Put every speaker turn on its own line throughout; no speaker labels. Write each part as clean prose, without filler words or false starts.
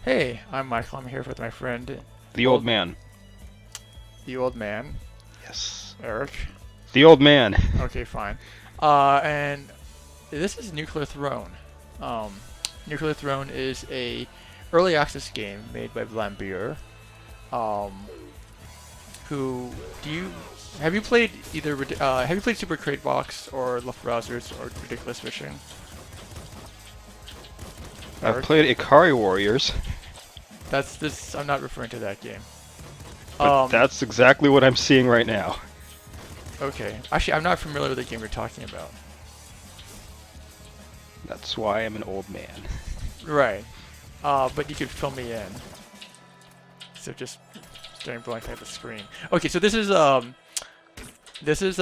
Hey, I'm Michael. I'm here with my friend,
The old man.
the old man,
Yes.
Eric.
The old man.
Okay, fine. And this is Nuclear Throne. Um, Nuclear Throne is a early access game made by Vlambeer. Um, who do you have you played either? Have you played Super Crate Box or Left Browsers or Ridiculous Fishing?
I've
Eric?
played Ikari Warriors,
That's this. I'm not referring to that game.
but that's exactly what I'm seeing right now.
Okay. Actually, I'm not familiar with the game you're talking about.
That's why I'm an old man.
Right. But you could fill me in. So just staring blank at the screen. Okay, so this is a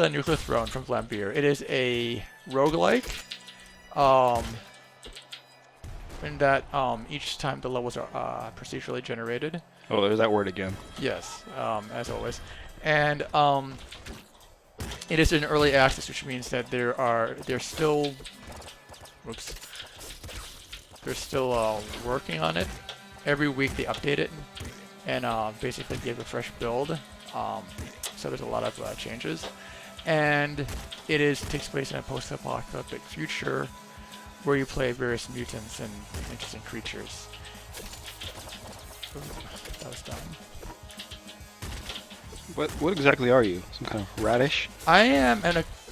Nuclear Throne from Vlambeer. It is a roguelike. In that each time the levels are procedurally generated.
Oh, there's that word again.
Yes, as always. And it is in early access, which means that they're still working on it. Every week they update it and basically give a fresh build. So there's a lot of changes, and takes place in a post-apocalyptic future where you play various mutants and interesting creatures. Ooh, that was dumb.
What exactly are you? Some kind of radish?
I am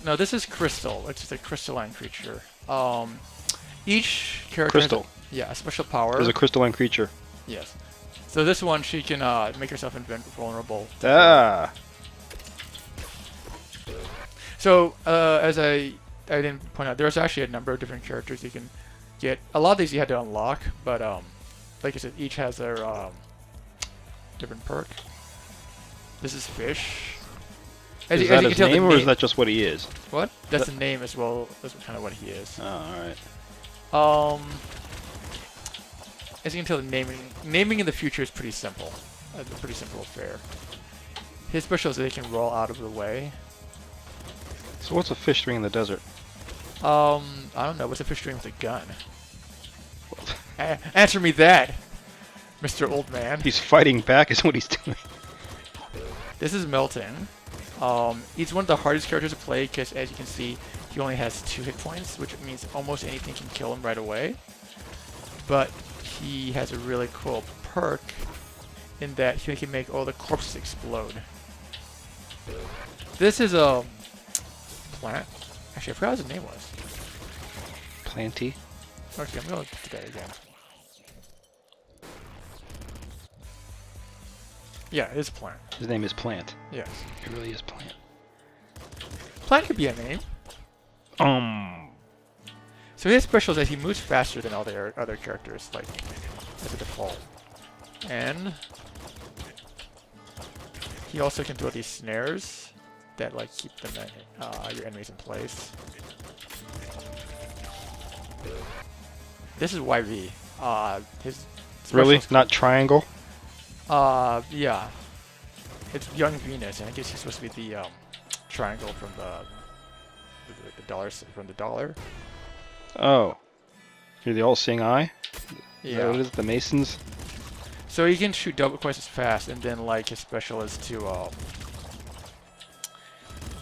no. This is Crystal. It's just a crystalline creature. Each character
Crystal.
a special power.
There's a crystalline creature.
Yes. So this one, she can make herself invulnerable.
Ah!
So as I didn't point out, there's actually a number of different characters you can get. A lot of these you had to unlock, but like I said, each has their different perk. This is Fish.
Is that his name, or is that just what he is?
What? That's the name as well as kind of what he is.
Oh, alright.
As you can tell, the naming in the future is pretty simple. A pretty simple affair. His special is that he can roll out of the way.
So what's a fish doing in the desert?
I don't know. What's a fish doing with a gun? Answer me that, Mr. Old Man.
He's fighting back is what he's doing.
This is Melton. He's one of the hardest characters to play because, as you can see, he only has 2 hit points, which means almost anything can kill him right away. But he has a really cool perk in that he can make all the corpses explode. This is a plant. Actually, I forgot what his name was.
Planty?
Okay, I'm going to do that again. Yeah, it is a plant.
His name is Plant.
Yes.
It really is Plant.
Plant could be a name. So his special is that he moves faster than all the other characters, like, as a default. And he also can throw these snares that, like, keep them your enemies in place. This is YV. His
Really? Not Triangle?
yeah. It's Young Venus, and I guess he's supposed to be the triangle from the dollar.
Oh. You're the all-seeing eye? Is that what it
Yeah.
is? The Masons?
So he can shoot double twice as fast, and then like his special is to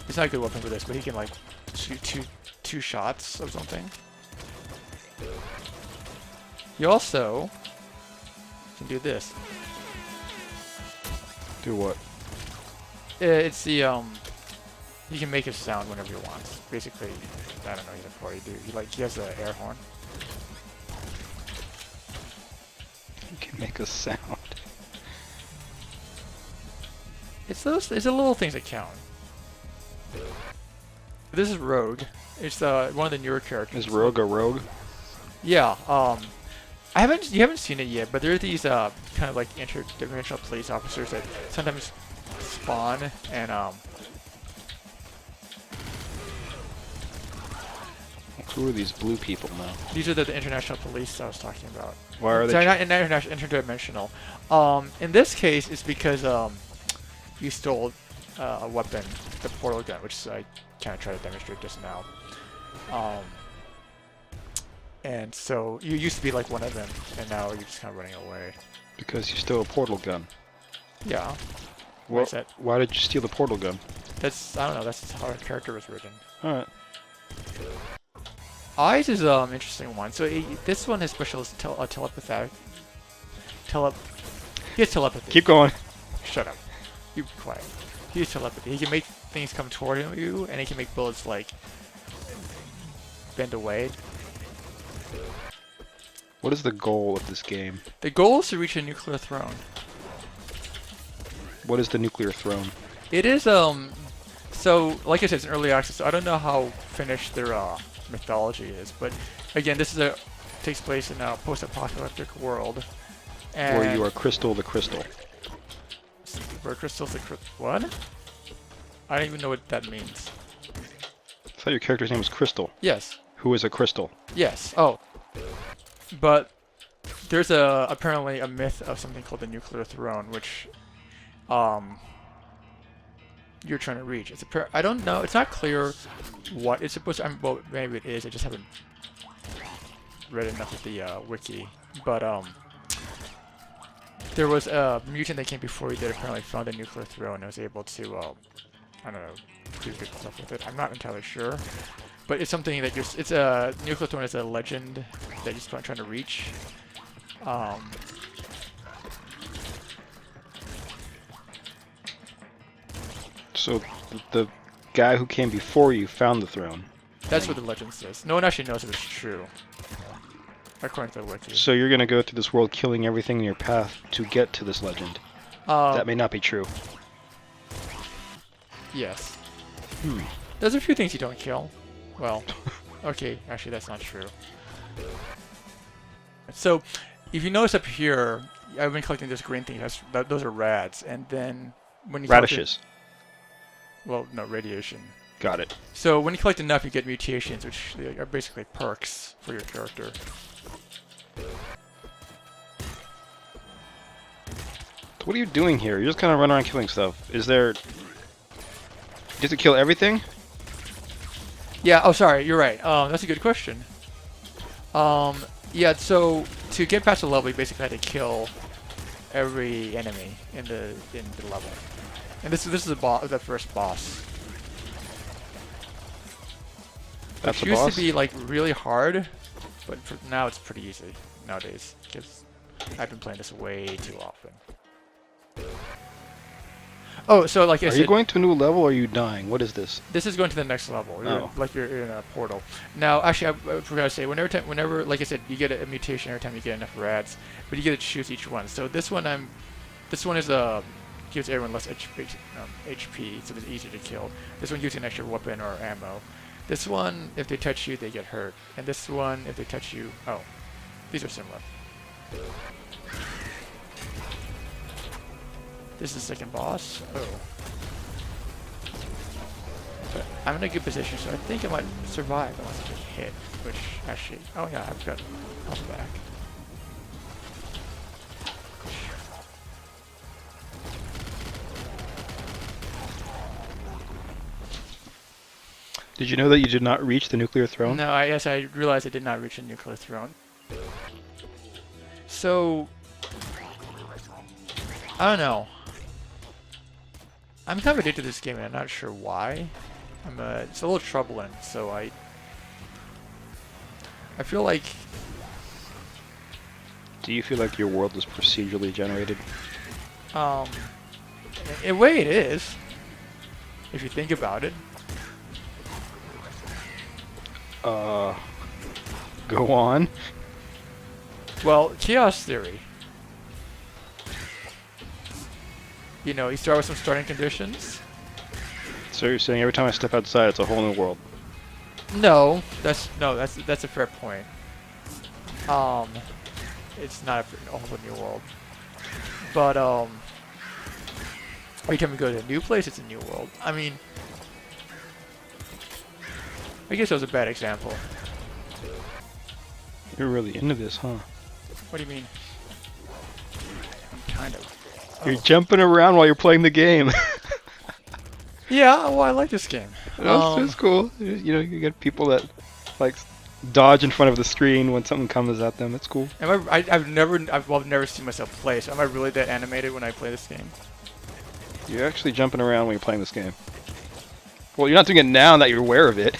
it's not a good weapon for this, but he can like shoot two shots of something. He also can do this.
Do what?
It's the he can make a sound whenever he wants. Basically, I don't know. He's a party dude. He has an air horn.
You can make a sound.
It's the little things that count. This is Rogue. It's one of the newer characters.
Is Rogue a rogue?
Yeah. You haven't seen it yet, but there are these kind of like interdimensional police officers that sometimes spawn and
Who are these blue people now?
these are the international police I was talking about.
Why are they?
Sorry, not international, interdimensional. In this case, it's because you stole a weapon, the portal gun, which I kind of tried to demonstrate just now. And so you used to be like one of them, and now you're just kind of running away.
Because you stole a portal gun.
Yeah.
Well,
Is that?
why did you steal the portal gun?
I don't know. That's how our character was written.
All right.
Eyes is interesting one. So this one is special is telepathic. He has telepathy.
Keep going.
Shut up. You be quiet. He has telepathy. He can make things come toward you, and he can make bullets like bend away.
What is the goal of this game?
The goal is to reach a nuclear throne.
What is the nuclear throne?
It is so like I said, it's an early access. So I don't know how finished their mythology is, but again, this is takes place in a post-apocalyptic world. And
Where you are Crystal the Crystal.
where crystals the what? I don't even know what that means.
I thought your character's name was Crystal.
Yes.
Who is a crystal?
Yes. Oh. But there's apparently a myth of something called the nuclear throne, which you're trying to reach. I don't know. It's not clear what it's supposed to. Well, maybe it is. I just haven't read enough of the wiki. But there was a mutant that came before you that apparently found a nuclear throne and was able to, I don't know, do good stuff with it. I'm not entirely sure. But it's something that it's a nuclear throne is a legend that you're trying to reach.
So the guy who came before you found the throne.
That's what the legend says. No one actually knows if it's true, according to the wiki.
So you're gonna go through this world killing everything in your path to get to this legend. That may not be true.
Yes.
Hmm.
There's a few things you don't kill. Well, okay, actually that's not true. So, if you notice up here, I've been collecting this green thing. Those are rads, and then when you
Radishes.
Well, no, radiation.
Got it.
So when you collect enough, you get mutations, which are basically perks for your character.
So what are you doing here? You're just kind of running around killing stuff. Is there... You have to kill everything?
Yeah, oh sorry, you're right. That's a good question. Yeah, so to get past the level, you basically had to kill every enemy in the level. And this is the first boss.
That's
It
a
used
boss?
to be like really hard, but now it's pretty easy nowadays because I've been playing this way too often. Oh, so like I
Are
said,
you going to a new level or are you dying? What is this?
this is going to the next level.
Oh.
You're in a portal. Now, actually, I forgot to say, whenever, like I said, you get a mutation every time you get enough rads, but you get to choose each one. So this one is gives everyone less HP, so it's easier to kill. This one gives you an extra weapon or ammo. This one, if they touch you, they get hurt. And this one, if they touch you, oh, these are similar. This is the second boss. Oh. But I'm in a good position, so I think I might survive unless I get hit. Which, actually... Oh yeah, I've got health back.
Did you know that you did not reach the nuclear throne?
No, I realized I did not reach a nuclear throne. So... I don't know. I'm kind of addicted to this game, and I'm not sure why. It's a little troubling. So I feel like.
Do you feel like your world is procedurally generated?
In a way, it is. If you think about it.
Go on.
Well, chaos theory. You know, you start with some starting conditions.
So you're saying every time I step outside, it's a whole new world.
No, that's a fair point. It's not a whole new world, but every time you go to a new place, it's a new world. I mean, I guess that was a bad example.
You're really into this, huh?
What do you mean? I'm kind of.
You're jumping around while you're playing the game.
Yeah, well, I like this game.
That's cool. You know, you get people that like dodge in front of the screen when something comes at them. It's cool.
I've never seen myself play. So am I really that animated when I play this game?
You're actually jumping around when you're playing this game. Well, you're not doing it now that you're aware of it.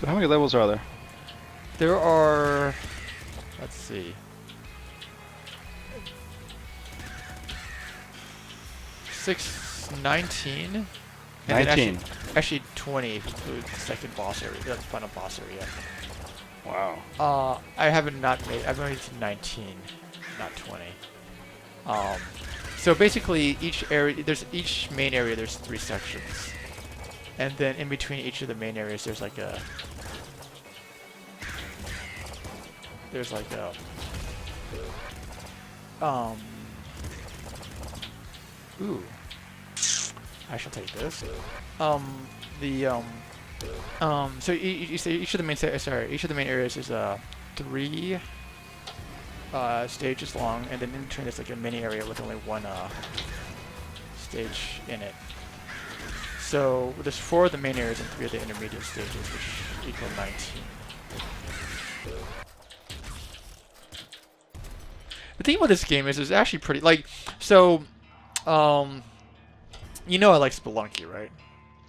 So how many levels are there?
There are, let's see, 19, and
19.
then actually 20 if you include the second boss area, the final boss area.
Wow.
I've only made to 19, not 20. So basically each main area there's 3 sections, and then in between each of the main areas there's like a ooh, I shall take this. So each of the main areas is 3 stages long, and then in between there's like a mini area with only 1 stage in it. So there's 4 of the main areas and 3 of the intermediate stages, which equal 19. The thing about this game is it's actually pretty, like, so, you know I like Spelunky, right?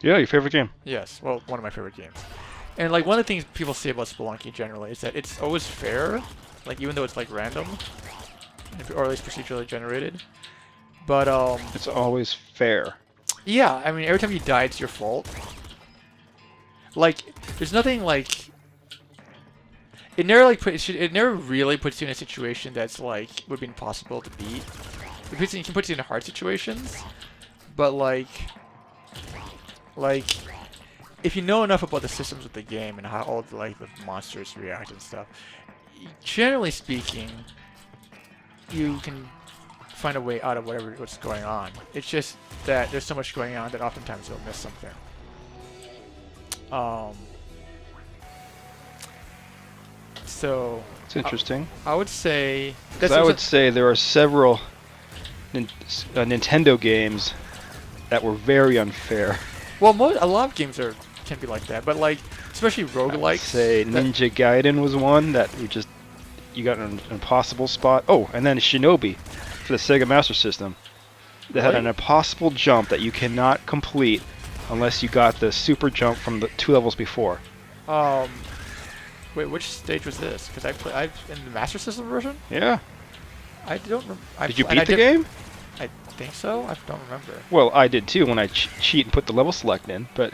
Yeah, your favorite game.
Yes, well, one of my favorite games. And, like, one of the things people say about Spelunky generally is that it's always fair, like, even though it's, like, random, or at least procedurally generated. But,
It's always fair.
yeah, I mean, every time you die, it's your fault. Like, there's nothing, like... It never really puts you in a situation that's, like, would be impossible to beat. It can put you in hard situations, but, like, if you know enough about the systems of the game and how all the, like, the monsters react and stuff, generally speaking, you can find a way out of what's going on. It's just that there's so much going on that oftentimes you'll miss something. So
It's interesting.
I would say
I would say there are several Nintendo games that were very unfair.
well, a lot of games can be like that, but like especially roguelikes.
Say Ninja Gaiden was one that you got an impossible spot. Oh, and then Shinobi for the Sega Master System. They had an impossible jump that you cannot complete unless you got the super jump from the 2 levels before.
Wait, which stage was this? Because I've in the Master System version.
Yeah.
I don't remember.
Did you beat the game?
I think so. I don't remember.
Well, I did too when I cheat and put the level select in, but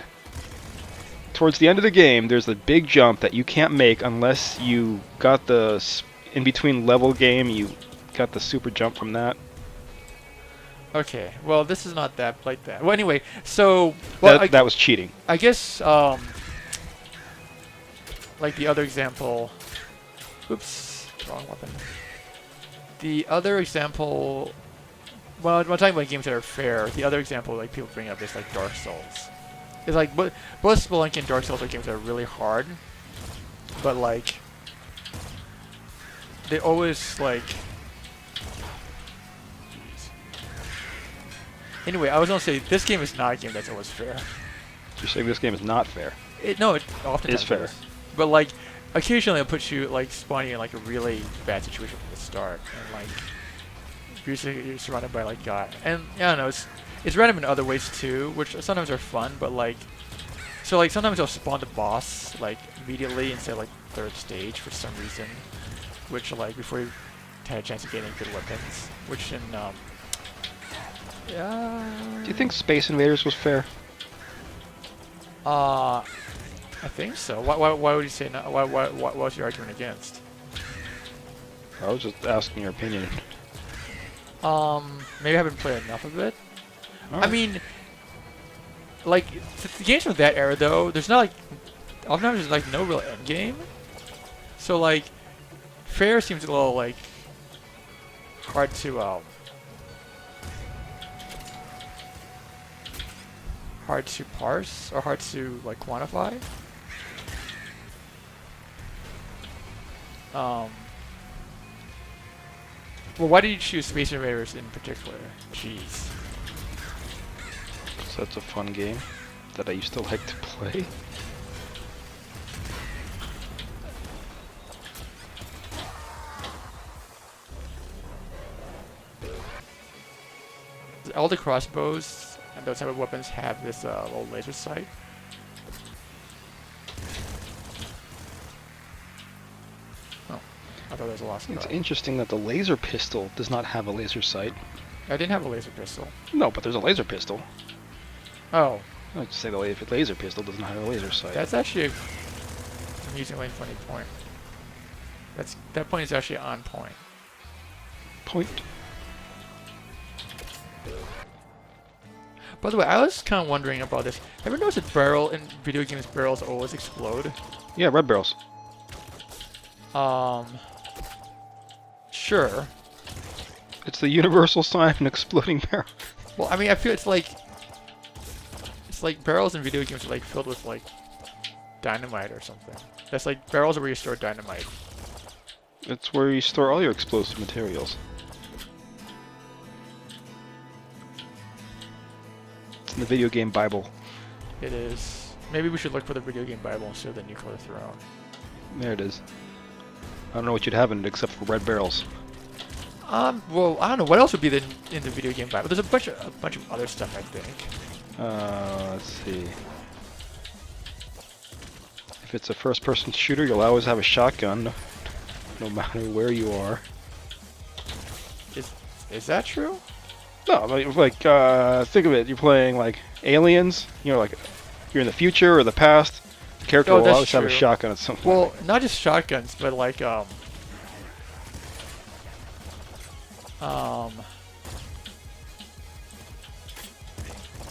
towards the end of the game, there's a big jump that you can't make unless you got the in between level game. You got the super jump from that.
Okay. Well, this is not that like that. Well, anyway, so
That was cheating.
I guess like the other example. Oops, wrong weapon. The other example. Well, when I'm talking about games that are fair, the other example like people bring up is like Dark Souls. It's like both Spelunky and Dark Souls are games that are really hard, but like they always like. Anyway, I was gonna say this game is not a game that's always fair.
You're saying this game is not fair.
No, it often
is fair.
But like, occasionally it'll put you like spawn you in like a really bad situation from the start, and like usually you're surrounded by like God, and I don't know, it's random in other ways too, which sometimes are fun, but like, so like sometimes they'll spawn the boss like immediately instead of like 3rd stage for some reason, which like before you had a chance of getting good weapons, which in
Do you think Space Invaders was fair?
I think so. Why would you say no? What was your argument against?
I was just asking your opinion.
Maybe I haven't played enough of it.
Right.
I mean, like, the games from that era, though, there's not, like, oftentimes there's, like, no real end game. So, like, fair seems a little, like, hard to parse, or hard to, like, quantify. Well, why did you choose Space Invaders in particular? Jeez.
So that's a fun game that I used to like to play.
all the crossbows and those type of weapons have this little laser sight. Oh, I thought there was a lost
It's
guy.
interesting that the laser pistol does not have a laser sight.
I didn't have a laser pistol.
No, but there's a laser pistol.
Oh,
I would say the laser pistol does not have a laser sight.
that's actually a amusingly funny point. That point is actually on point.
Point.
By the way, I was kind of wondering about this. Have you noticed that barrel in video games barrels always explode?
Yeah, red barrels.
Sure.
It's the universal sign of an exploding barrel.
Well, I mean, I feel it's like barrels in video games are like filled with like dynamite or something. That's like barrels are where you store dynamite.
It's where you store all your explosive materials. It's in the video game Bible.
It is. Maybe we should look for the video game Bible instead of the nuclear throne.
There it is. I don't know what you'd have in it except for red barrels.
Well, I don't know what else would be in the video game Bible. There's a bunch of other stuff, I think.
Let's see. If it's a first-person shooter, you'll always have a shotgun, no matter where you are.
Is that true?
No, like think of it. You're playing like Aliens. You know, like you're in the future or the past. The character
Oh,
will
that's
always have a
true.
shotgun at some point.
Well, not just shotguns, but like
I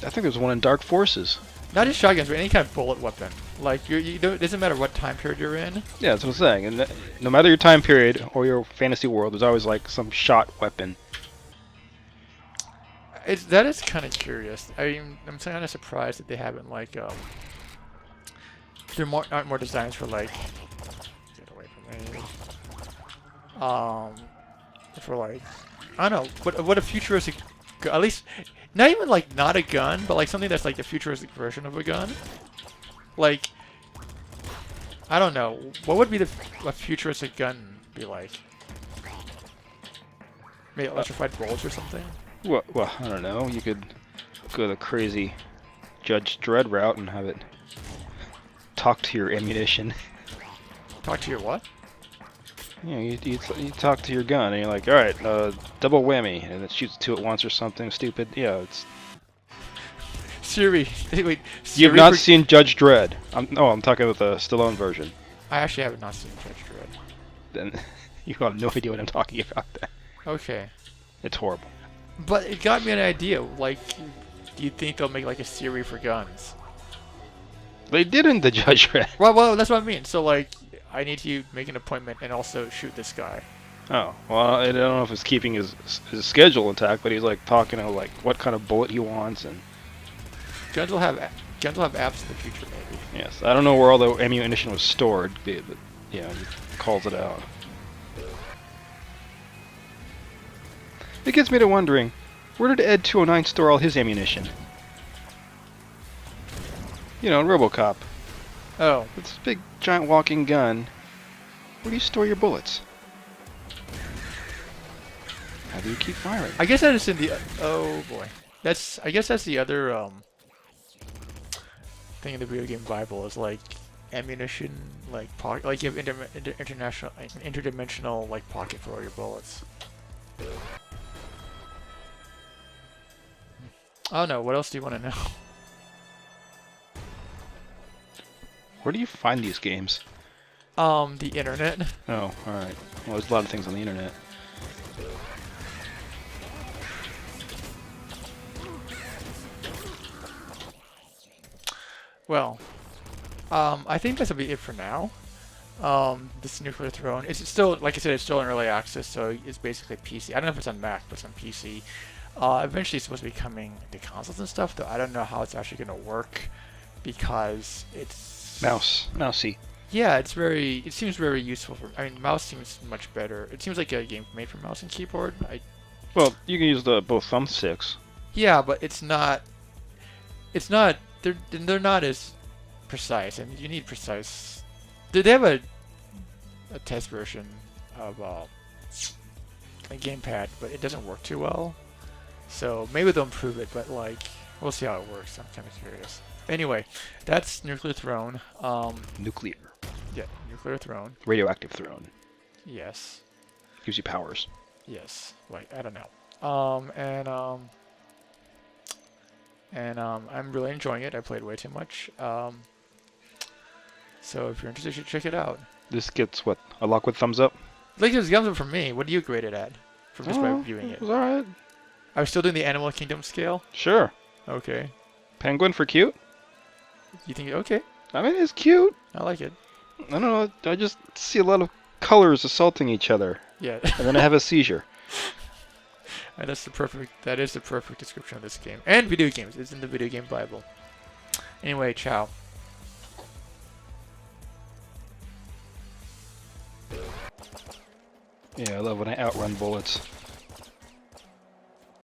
think there's one in Dark Forces.
not just shotguns, but any kind of bullet weapon. Like you don't. It doesn't matter what time period you're in.
Yeah, that's what I'm saying. And no matter your time period or your fantasy world, there's always like some shot weapon.
That is kind of curious. I'm kind of surprised that they haven't like there aren't more designs for like get away from me. For like I don't know what a futuristic at least not even like not a gun, but like something that's like the futuristic version of a gun. Like I don't know what would be a futuristic gun be like? Maybe electrified bullets or something.
Well, I don't know. You could go the crazy Judge Dredd route and have it talk to your ammunition.
Talk to your what?
You know, you talk to your gun and you're like, all right, double whammy, and it shoots two at once or something stupid. Yeah, it's.
Siri. Wait.
You've not seen Judge Dredd. I'm talking about the Stallone version.
I actually have not seen Judge Dredd.
Then you have no idea what I'm talking about. Then
Okay.
it's horrible.
But it got me an idea. Like, do you think they'll make like a Siri for guns?
They did in the Judge Dredd.
Well, that's what I mean. So like, I need to make an appointment and also shoot this guy.
Oh, well, I don't know if it's keeping his schedule intact, but he's like talking about like what kind of bullet he wants and.
Guns will have apps in the future, maybe.
Yes, I don't know where all the ammunition was stored, but yeah, he calls it out. It gets me to wondering, where did Ed 209 store all his ammunition? You know, in RoboCop.
Oh,
With this big, giant walking gun, where do you store your bullets? How do you keep firing?
I guess that is in the. Oh boy, I guess that's the other thing in the video game Bible is like ammunition, like pocket, like you have interdimensional like pocket for all your bullets. Oh no, what else do you want to know?
Where do you find these games?
The internet.
Oh, alright. Well, there's a lot of things on the internet.
Well, I think that's will be it for now. This nuclear throne. It's still, like I said, it's still in early access, so it's basically PC. I don't know if it's on Mac, but it's on PC. Eventually, it's supposed to be coming to consoles and stuff, though I don't know how it's actually going to work because it's
Mousy.
Yeah, it seems very useful for. I mean, mouse seems much better. It seems like a game made for mouse and keyboard.
Well, you can use both thumbsticks.
Yeah, but it's not. They're not as precise, and you need precise. They have a test version of a gamepad, but it doesn't work too well. So maybe they'll improve it, but like we'll see how it works. I'm kind of curious. Anyway, that's Nuclear Throne.
Nuclear.
Yeah, Nuclear Throne.
Radioactive throne.
Yes.
Gives you powers.
Yes. Like I don't know. I'm really enjoying it. I played way too much. So if you're interested, you should check it out.
This gets what? A Lockwood thumbs up?
Like this comes up from me. What do you grade it at? From just by viewing it.
was alright.
I was still doing the Animal Kingdom scale.
Sure.
Okay.
Penguin for cute?
You think okay?
I mean, it's cute.
I like it.
I don't know. I just see a lot of colors assaulting each other.
Yeah.
And then I have a seizure.
And that is the perfect description of this game. And video games. It's in the video game Bible. Anyway, ciao.
Yeah, I love when I outrun bullets.